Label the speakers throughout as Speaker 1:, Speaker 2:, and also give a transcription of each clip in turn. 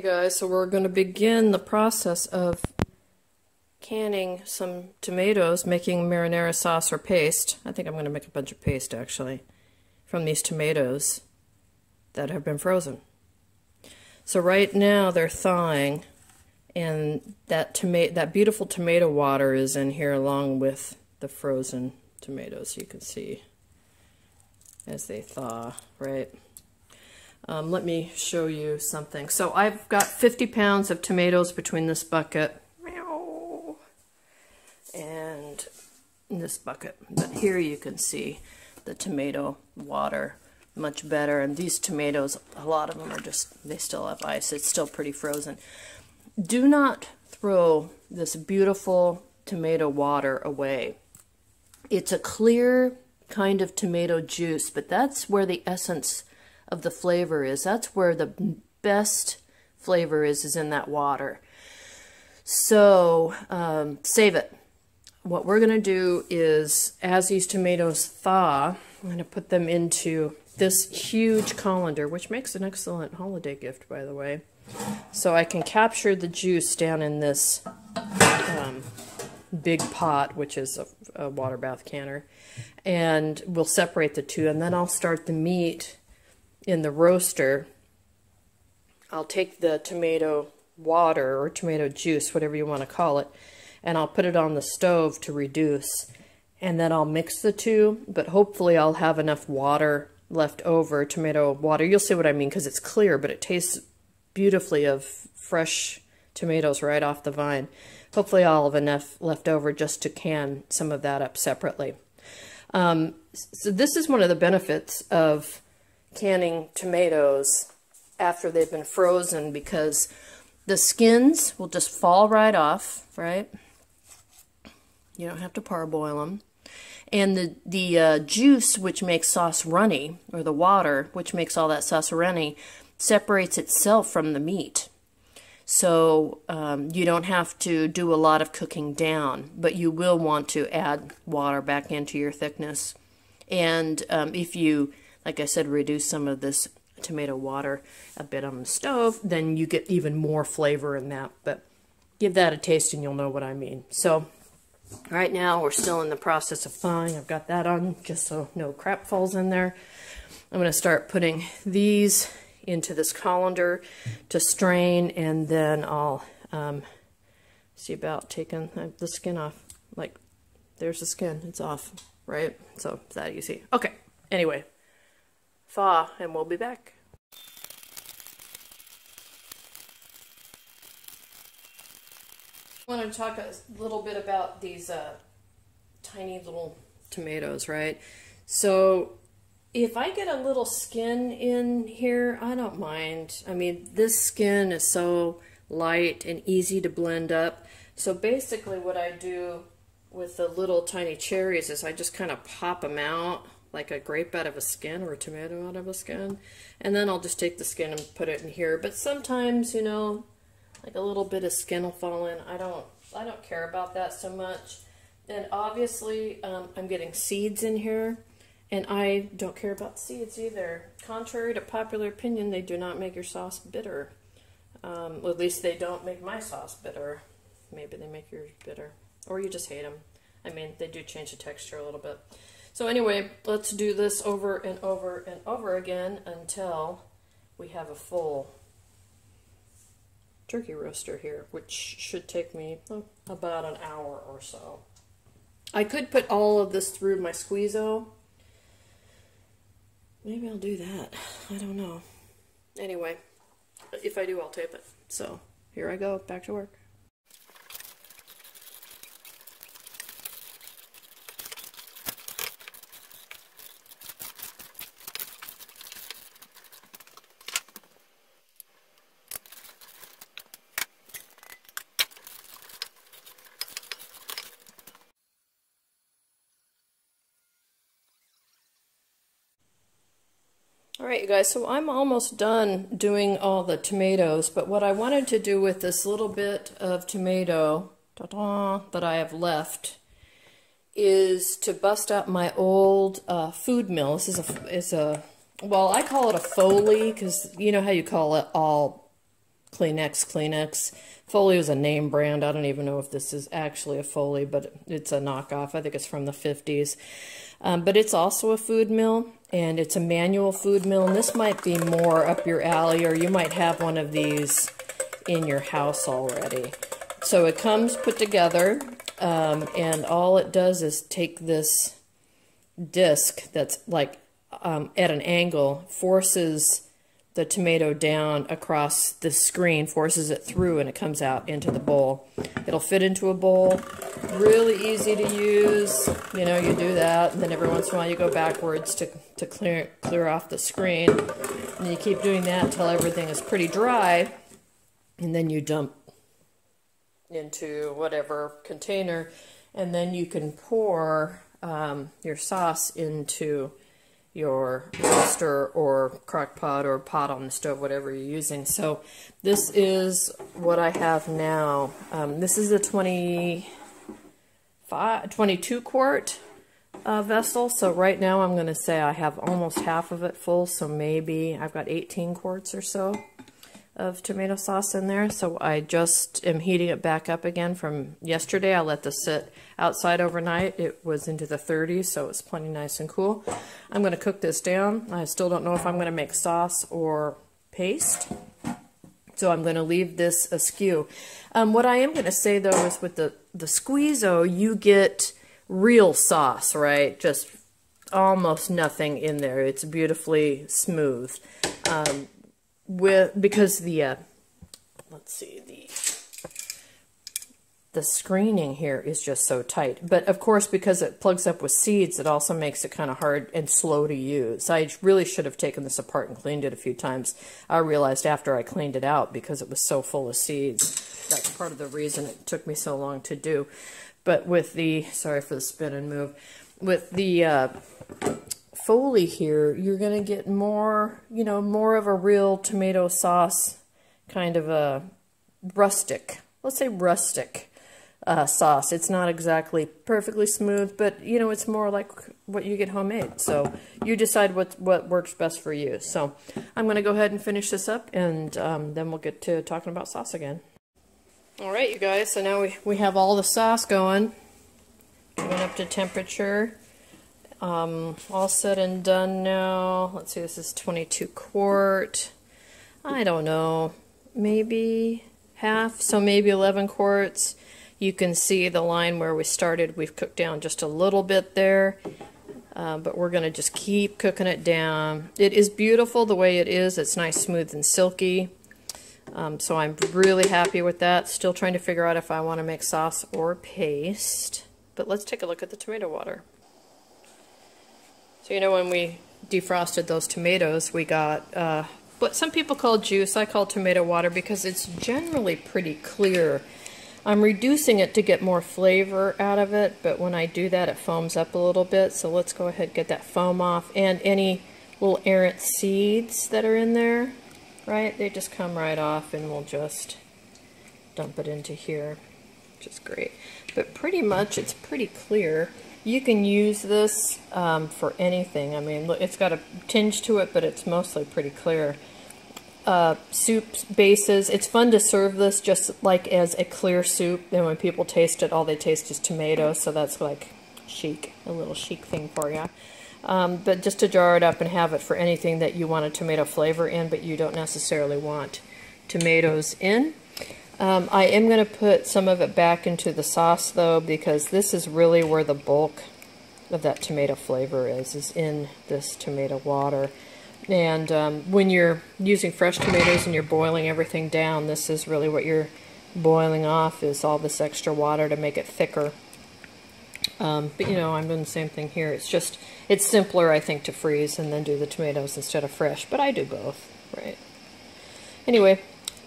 Speaker 1: Guys, so we're going to begin the process of canning some tomatoes, making marinara sauce or paste. I think I'm going to make a bunch of paste actually from these tomatoes that have been frozen. So right now they're thawing, and that beautiful tomato water is in here along with the frozen tomatoes. You can see as they thaw, right? Let me show you something. So I've got 50 pounds of tomatoes between this bucket and this bucket. But here you can see the tomato water much better. And these tomatoes, a lot of them are just, they still have ice. It's still pretty frozen. Do not throw this beautiful tomato water away. It's a clear kind of tomato juice, but that's where the essence of the flavor is. That's where the best flavor is in that water. So save it. What we're going to do is, as these tomatoes thaw, I'm going to put them into this huge colander, which makes an excellent holiday gift, by the way. So I can capture the juice down in this big pot, which is a water bath canner, and we'll separate the two, and then I'll start the meat in the roaster. I'll take the tomato water or tomato juice, whatever you want to call it, and I'll put it on the stove to reduce, and then I'll mix the two, but hopefully I'll have enough water left over, tomato water. You'll see what I mean, because it's clear, but it tastes beautifully of fresh tomatoes right off the vine. Hopefully I'll have enough left over just to can some of that up separately. So this is one of the benefits of canning tomatoes after they've been frozen, because the skins will just fall right off, right? You don't have to parboil them. And the juice, which makes sauce runny, or the water, which makes all that sauce runny, separates itself from the meat. So you don't have to do a lot of cooking down, but you will want to add water back into your thickness. And if you, like I said, reduce some of this tomato water a bit on the stove, then you get even more flavor in that. But give that a taste and you'll know what I mean. So right now we're still in the process of thawing. I've got that on just so no crap falls in there. I'm going to start putting these into this colander to strain, and then I'll see about taking the skin off. Like, there's the skin. It's off, right? So it's that easy. Okay, anyway. Thaw, and we'll be back. I want to talk a little bit about these tiny little tomatoes, right? So if I get a little skin in here, I don't mind. I mean, this skin is so light and easy to blend up. So basically what I do with the little tiny cherries is I just kind of pop them out like a grape out of a skin or a tomato out of a skin. And then I'll just take the skin and put it in here. But sometimes, you know, like a little bit of skin will fall in. I don't care about that so much. And obviously, I'm getting seeds in here. And I don't care about seeds either. Contrary to popular opinion, they do not make your sauce bitter. Well, at least they don't make my sauce bitter. Maybe they make yours bitter. Or you just hate them. I mean, they do change the texture a little bit. So anyway, let's do this over and over and over again until we have a full turkey roaster here, which should take me about an hour or so. I could put all of this through my Squeezo. Maybe I'll do that. I don't know. Anyway, if I do, I'll tape it. So here I go, back to work. Alright you guys, so I'm almost done doing all the tomatoes, but what I wanted to do with this little bit of tomato that I have left is to bust out my old food mill. This is a well, I call it a Foley, because you know how you call it all Kleenex. Foley is a name brand. I don't even know if this is actually a Foley, but it's a knockoff. I think it's from the 50s. But it's also a food mill, and it's a manual food mill, and this might be more up your alley, or you might have one of these in your house already. So it comes put together, and all it does is take this disc that's like at an angle, forces the tomato down across the screen, forces it through, and it comes out into the bowl. It'll fit into a bowl. Really easy to use. You know, you do that, and then every once in a while you go backwards to clear off the screen. And you keep doing that until everything is pretty dry, and then you dump into whatever container, and then you can pour your sauce into your roaster or crock pot or pot on the stove, whatever you're using. So this is what I have now. This is a 22 quart vessel. So right now I'm going to say I have almost half of it full. So maybe I've got 18 quarts or so of tomato sauce in there. So I just am heating it back up again from yesterday. I let this sit outside overnight. It was into the 30s, so it's plenty nice and cool. I'm going to cook this down. I still don't know if I'm going to make sauce or paste, so I'm going to leave this askew. What I am going to say, though, is with the Squeezo, you get real sauce, right? Just almost nothing in there. It's beautifully smooth. Because the let's see, the screening here is just so tight. But of course, because it plugs up with seeds, it also makes it kind of hard and slow to use. I really should have taken this apart and cleaned it a few times. I realized after I cleaned it out, because it was so full of seeds. That's part of the reason it took me so long to do. But with the, sorry for the spin and move, with the Foley here, you're going to get more, you know, more of a real tomato sauce, kind of a rustic, let's say rustic sauce. It's not exactly perfectly smooth, but, you know, it's more like what you get homemade. So you decide what works best for you. So I'm going to go ahead and finish this up, and then we'll get to talking about sauce again. All right, you guys, so now we have all the sauce going up to temperature. All said and done now. Let's see, this is 22 quart. I don't know, maybe half, so maybe 11 quarts. You can see the line where we started. We've cooked down just a little bit there, but we're going to just keep cooking it down. It is beautiful the way it is. It's nice, smooth, and silky. So I'm really happy with that. Still trying to figure out if I want to make sauce or paste. But let's take a look at the tomato water. So, you know, when we defrosted those tomatoes, we got what some people call juice. I call tomato water because it's generally pretty clear. I'm reducing it to get more flavor out of it, but when I do that, it foams up a little bit. So let's go ahead and get that foam off. And any little errant seeds that are in there, right, they just come right off, and we'll just dump it into here, which is great. But pretty much it's pretty clear. You can use this for anything. I mean, look, it's got a tinge to it, but it's mostly pretty clear. Soup bases, it's fun to serve this just like as a clear soup. And when people taste it, all they taste is tomato, so that's like chic, a little chic thing for you. But just to jar it up and have it for anything that you want a tomato flavor in, but you don't necessarily want tomatoes in. I am going to put some of it back into the sauce, though, because this is really where the bulk of that tomato flavor is in this tomato water. And when you're using fresh tomatoes and you're boiling everything down, this is really what you're boiling off, is all this extra water to make it thicker. But, you know, I'm doing the same thing here. It's just, it's simpler, I think, to freeze and then do the tomatoes instead of fresh, but I do both, right? Anyway,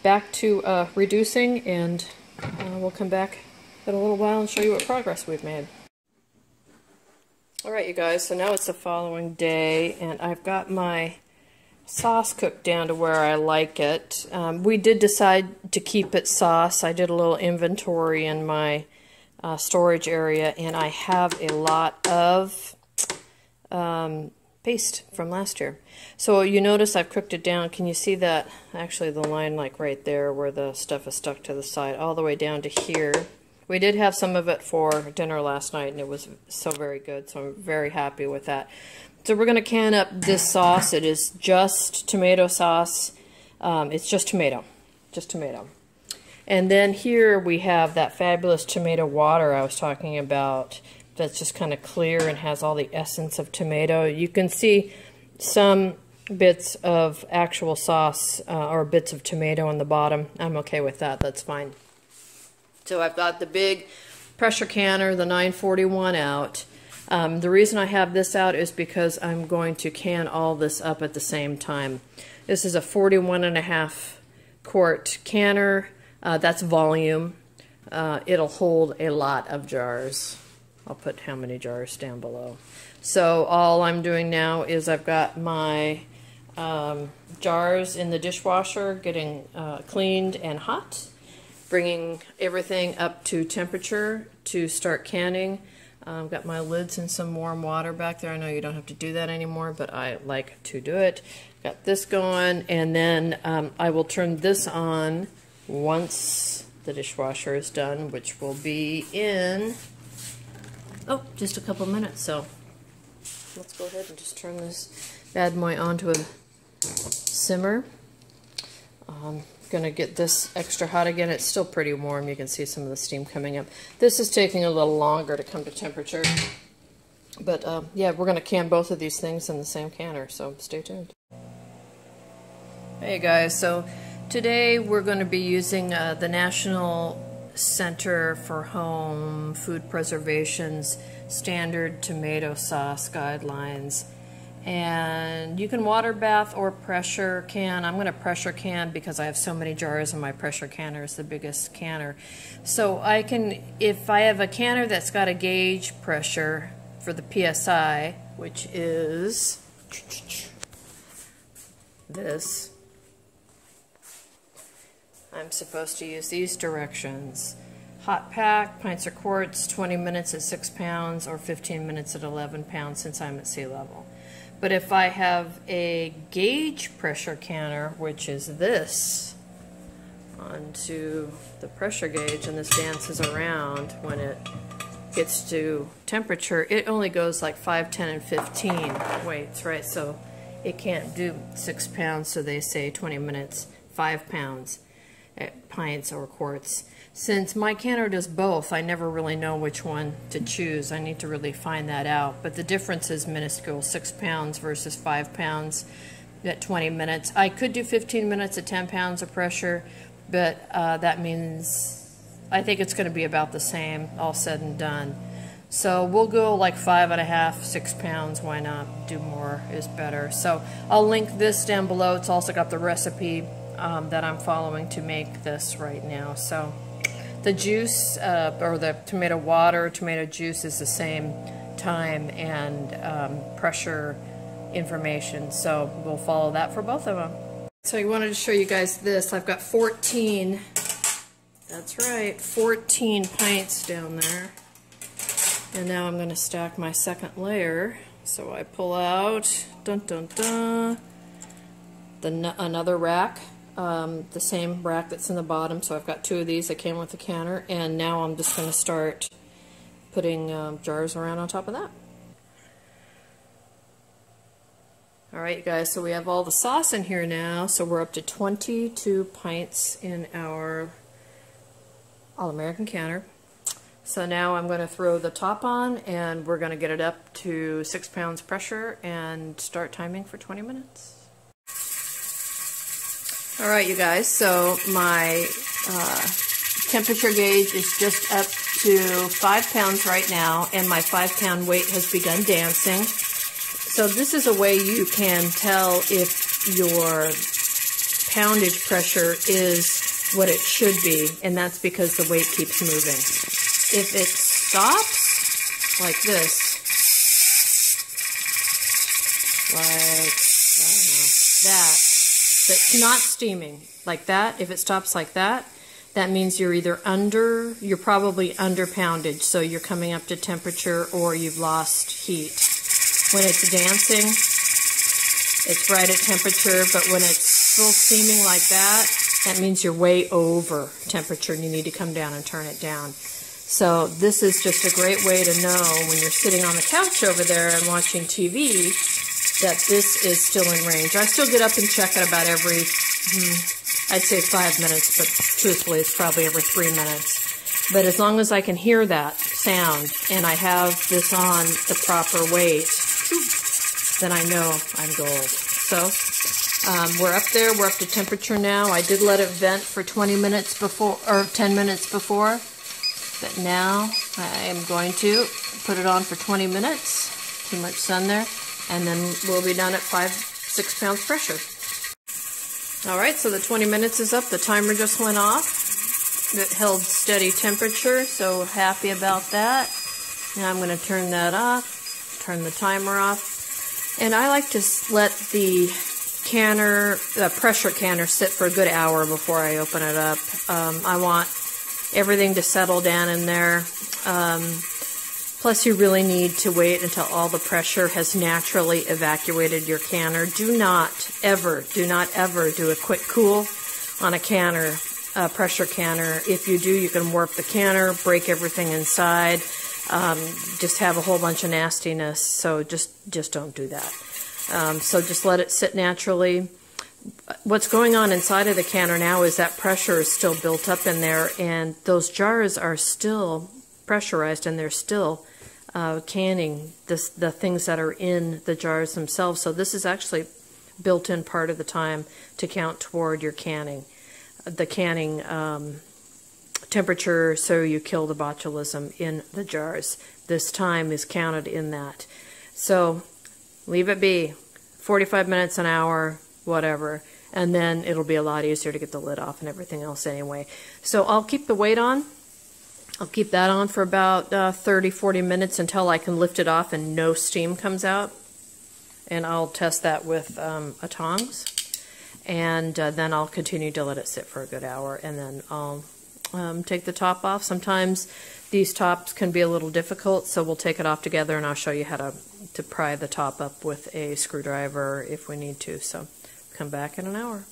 Speaker 1: back to reducing, and we'll come back in a little while and show you what progress we've made. Alright, you guys, so now it's the following day, and I've got my sauce cooked down to where I like it. We did decide to keep it sauce. I did a little inventory in my storage area, and I have a lot of paste from last year. So you notice I've cooked it down. Can you see that? Actually, the line like right there where the stuff is stuck to the side, all the way down to here. We did have some of it for dinner last night, and it was so very good, so I'm very happy with that. So we're going to can up this sauce. It is just tomato sauce. It's just tomato. And then here we have that fabulous tomato water I was talking about. That's just kind of clear and has all the essence of tomato. You can see some bits of actual sauce or bits of tomato on the bottom. I'm okay with that. That's fine. So I've got the big pressure canner, the 941 out. The reason I have this out is because I'm going to can all this up at the same time. This is a 41.5 quart canner. That's volume. It'll hold a lot of jars. I'll put how many jars down below. So all I'm doing now is I've got my jars in the dishwasher getting cleaned and hot, bringing everything up to temperature to start canning. I've got my lids in some warm water back there. I know you don't have to do that anymore, but I like to do it. Got this going, and then I will turn this on once the dishwasher is done, which will be in, oh, just a couple minutes. So let's go ahead and just turn this bad boy onto a simmer. Going to get this extra hot again. It's still pretty warm. You can see some of the steam coming up. This is taking a little longer to come to temperature. But yeah, we're going to can both of these things in the same canner, so stay tuned. Hey guys, so today we're going to be using the National Center for Home Food Preservation's standard tomato sauce guidelines. And you can water bath or pressure can. I'm going to pressure can because I have so many jars and my pressure canner is the biggest canner. So I can, if I have a canner that's got a gauge pressure for the PSI, which is this, I'm supposed to use these directions. Hot pack, pints or quarts, 20 minutes at 6 pounds or 15 minutes at 11 pounds since I'm at sea level. But if I have a gauge pressure canner, which is this, onto the pressure gauge, and this dances around when it gets to temperature, it only goes like 5, 10, and 15 weights, right? So it can't do 6 pounds, so they say 20 minutes, 5 pounds at pints or quarts. Since my canner does both, I never really know which one to choose. I need to really find that out. But the difference is minuscule, 6 pounds versus 5 pounds at 20 minutes. I could do 15 minutes at 10 pounds of pressure, but that means I think it's going to be about the same, all said and done. So we'll go like 5.5, 6 pounds. Why not? Do more is better. So I'll link this down below. It's also got the recipe that I'm following to make this right now. So the juice, or the tomato water, tomato juice is the same time and pressure information. So we'll follow that for both of them. So I wanted to show you guys this. I've got 14, that's right, 14 pints down there. And now I'm going to stack my second layer. So I pull out, dun dun dun, another rack. The same rack that's in the bottom, so I've got 2 of these that came with the canner, and now I'm just going to start putting jars around on top of that. Alright you guys, so we have all the sauce in here now, so we're up to 22 pints in our All-American canner. So now I'm going to throw the top on, and we're going to get it up to 6 pounds pressure and start timing for 20 minutes. Alright you guys, so my temperature gauge is just up to 5 pounds right now, and my 5-pound weight has begun dancing. So this is a way you can tell if your poundage pressure is what it should be, and that's because the weight keeps moving. If it stops like this, like, I don't know, that, but it's not steaming like that. If it stops like that, that means you're either you're probably under poundage, so you're coming up to temperature or you've lost heat. When it's dancing, it's right at temperature, but when it's still steaming like that, that means you're way over temperature and you need to come down and turn it down. So this is just a great way to know when you're sitting on the couch over there and watching TV that this is still in range. I still get up and check it about every, I'd say 5 minutes, but truthfully it's probably every 3 minutes. But as long as I can hear that sound and I have this on the proper weight, then I know I'm gold. So we're up there, we're up to temperature now. I did let it vent for 20 minutes before, or 10 minutes before, but now I am going to put it on for 20 minutes. Too much sun there. And then we'll be done at 5-6 pounds pressure. Alright, so the 20 minutes is up. The timer just went off. It held steady temperature, so happy about that. Now I'm going to turn that off, turn the timer off. And I like to let the canner, the pressure canner, sit for a good hour before I open it up. I want everything to settle down in there. Plus, you really need to wait until all the pressure has naturally evacuated your canner. Do not ever do a quick cool on a canner, a pressure canner. If you do, you can warp the canner, break everything inside, just have a whole bunch of nastiness. So just don't do that. So just let it sit naturally. What's going on inside of the canner now is that pressure is still built up in there, and those jars are still pressurized, and they're still canning the things that are in the jars themselves. So this is actually built in part of the time to count toward your canning, the canning temperature, so you kill the botulism in the jars. This time is counted in that. So leave it be, 45 minutes, an hour, whatever, and then it'll be a lot easier to get the lid off and everything else anyway. So I'll keep the weight on. I'll keep that on for about 30-40 minutes until I can lift it off and no steam comes out. And I'll test that with a tongs. And then I'll continue to let it sit for a good hour. And then I'll take the top off. Sometimes these tops can be a little difficult, so we'll take it off together and I'll show you how to pry the top up with a screwdriver if we need to. So come back in an hour.